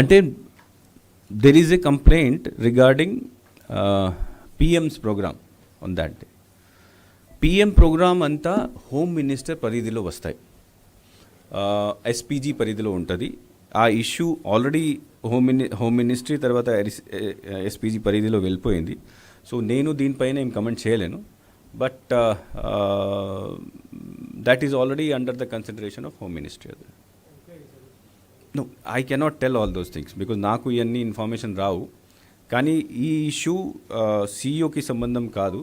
అంటే there is a complaint regarding PM's program on that day. PM programme అంతా home minister పరిధిలో వస్తాయి, SPG పరిధిలో ఉంటుంది. ఆ ఇష్యూ ఆల్రెడీ హోమ్ మినిస్ట్రీ తర్వాత ఎస్పీజీ పరిధిలో వెళ్ళిపోయింది. సో నేను దీనిపైన ఏం కమెంట్ చేయలేను. But that is already under the consideration of home ministry. అది no, I cannot tell all those things because నాకు ఇవన్నీ ఇన్ఫర్మేషన్ రావు. కానీ ఈ ఇష్యూ సీఈఓకి సంబంధం కాదు.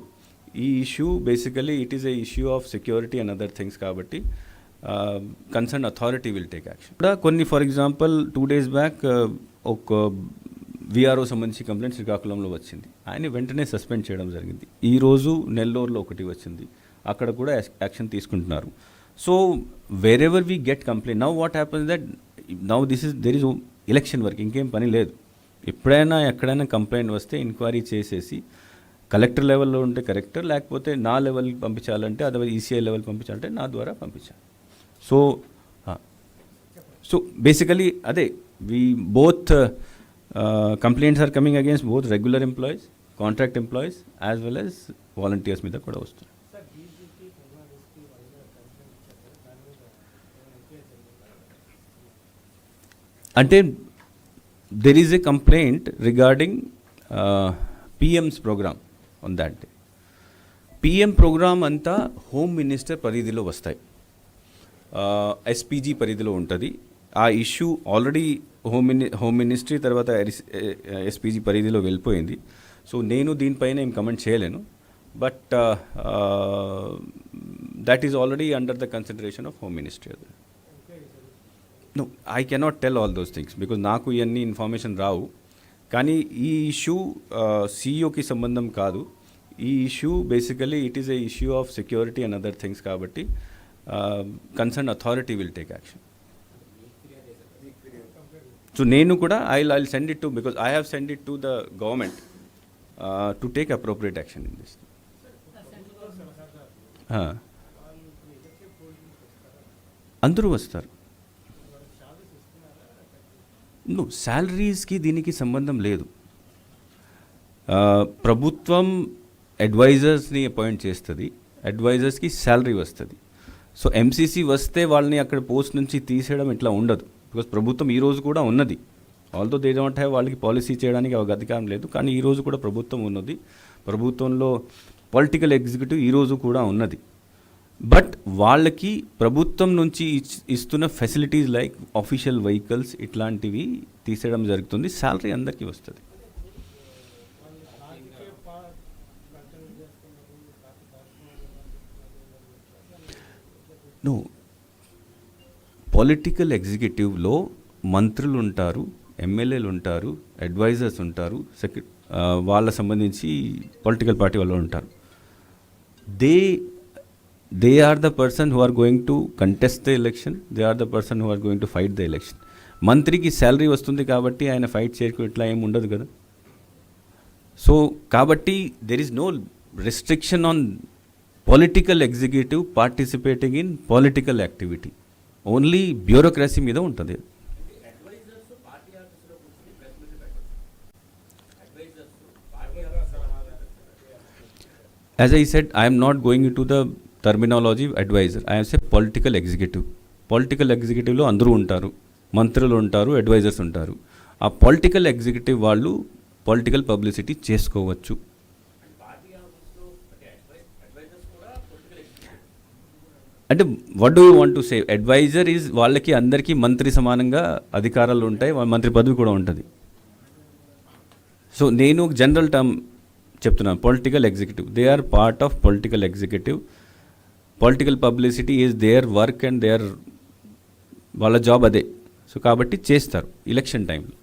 ఈ issue basically it is a issue of security and other things. కాబట్టి concern authority will take action. కూడా కొన్ని ఫర్ ఎగ్జాంపుల్ 2 days బ్యాక్ ఒక విఆర్ఓ సంబంధించి కంప్లైంట్ శ్రీకాకుళంలో వచ్చింది. ఆయన వెంటనే సస్పెండ్ చేయడం జరిగింది. ఈరోజు నెల్లూరులో ఒకటి వచ్చింది, అక్కడ కూడా యాక్షన్ తీసుకుంటున్నారు. So where ever we get complaint, now what happens that now there is election work, ఇంకేం పని లేదు. ఎప్పుడైనా ఎక్కడైనా కంప్లైంట్ వస్తే ఎంక్వైరీ చేసేసి కలెక్టర్ లెవెల్లో ఉంటే కలెక్టర్, లేకపోతే నా లెవెల్కి పంపించాలంటే అదే ఈసీఐ లెవెల్ పంపించాలంటే నా ద్వారా పంపించాలి. సో బేసికలీ అదే we both complaints are coming against both regular employees, contract employees as well as volunteers మీద కూడా వస్తుంది. అంటే there is a complaint regarding PM's program on that day. PM programme అంతా హోమ్ మినిస్టర్ పరిధిలో వస్తాయి, SPG పరిధిలో ఉంటుంది. ఆ ఇష్యూ ఆల్రెడీ హోమ్ మినిస్ట్రీ తర్వాత ఎస్పీజీ పరిధిలో వెళ్ళిపోయింది. సో నేను దీనిపైన ఏం కమెంట్ చేయలేను. But that is already under the consideration of home ministry. అది no, I cannot tell all those things because నాకు ఇవన్నీ ఇన్ఫర్మేషన్ రావు. కానీ ఈ ఇష్యూ సీఈఓకి సంబంధం కాదు. ఈ issue basically it is a issue of security and other things. కాబట్టి concern authority will take action. So నేను కూడా I send it to, because I have send it to the government to take appropriate action in this. అందరూ వస్తారు. శాలరీస్కి దీనికి సంబంధం లేదు. ప్రభుత్వం అడ్వైజర్స్ని appoint చేస్తుంది, అడ్వైజర్స్కి శాలరీ వస్తుంది. సో ఎంసీసీ వస్తే వాళ్ళని అక్కడ పోస్ట్ నుంచి తీసేయడం ఇట్లా ఉండదు. బికాస్ ప్రభుత్వం ఈరోజు కూడా ఉన్నది. ఆల్దో దే డోంట్ హ్యావ్, వాళ్ళకి పాలసీ చేయడానికి అధికారం లేదు. కానీ ఈరోజు కూడా ప్రభుత్వం ఉన్నది. ప్రభుత్వంలో పొలిటికల్ ఎగ్జిక్యూటివ్ ఈరోజు కూడా ఉన్నది. బట్ వాళ్ళకి ప్రభుత్వం నుంచి ఇస్తున్న ఫెసిలిటీస్ లైక్ ఆఫీషియల్ వెహికల్స్ ఇట్లాంటివి తీసేయడం జరుగుతుంది. శాలరీ అందరికీ వస్తుంది. నో, పొలిటికల్ ఎగ్జిక్యూటివ్లో మంత్రులు ఉంటారు, ఎమ్మెల్యేలు ఉంటారు, అడ్వైజర్స్ ఉంటారు, వాళ్ళ సంబంధించి పొలిటికల్ పార్టీ వాళ్ళు ఉంటారు. They are the person who are going to contest the election. They are the person who are going to fight the election. మంత్రికి శాలరీ వస్తుంది కాబట్టి ఆయన ఫైట్ చేయకు ఇట్లా ఏమి ఉండదు కదా. సో కాబట్టి there is no restriction on political executive participating in political activity. Only bureaucracy మీద ఉంటుంది. As I said, I am not going into the terminology adviser. I say political executive. Political ఎగ్జిక్యూటివ్లో అందరూ ఉంటారు, మంత్రులు ఉంటారు, అడ్వైజర్స్ ఉంటారు. ఆ పొలిటికల్ ఎగ్జిక్యూటివ్ వాళ్ళు పొలిటికల్ పబ్లిసిటీ చేసుకోవచ్చు. అంటే what do you want to say? Adviser is వాళ్ళకి అందరికీ మంత్రి సమానంగా అధికారాలు ఉంటాయి, మంత్రి పదవి కూడా ఉంటుంది. సో నేను జనరల్ టర్మ్ చెప్తున్నాను, political executive. They are part of political executive. Political publicity is their work and there, వాళ్ళ జాబ్ అదే. సో కాబట్టి చేస్తారు ఎలక్షన్ టైంలో.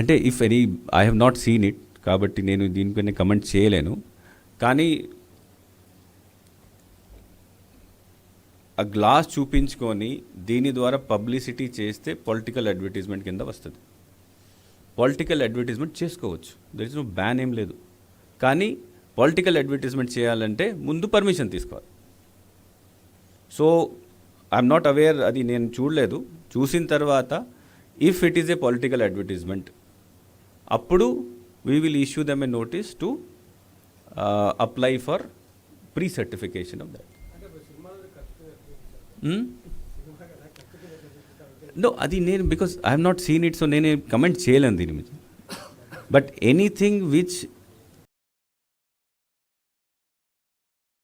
అంటే if any, I have not seen it, కాబట్టి నేను దీనిపైన కమెంట్ చేయలేను. కానీ ఆ గ్లాస్ చూపించుకొని దీని ద్వారా పబ్లిసిటీ చేస్తే పొలిటికల్ అడ్వర్టైజ్మెంట్ కింద వస్తుంది. పొలిటికల్ అడ్వర్టైజ్మెంట్ చేసుకోవచ్చు, దర్ ఇస్ నో బ్యాన్ ఏం లేదు. కానీ పొలిటికల్ అడ్వర్టైజ్మెంట్ చేయాలంటే ముందు పర్మిషన్ తీసుకోవాలి. సో ఐఎమ్ నాట్ అవేర్, అది నేను చూడలేదు. చూసిన తర్వాత if it is a political advertisement, అప్పుడు we will issue them a notice to apply for pre certification of that. No, అది because I have not seen it, so నేను comment చేయలేను దీని మీద. But anything which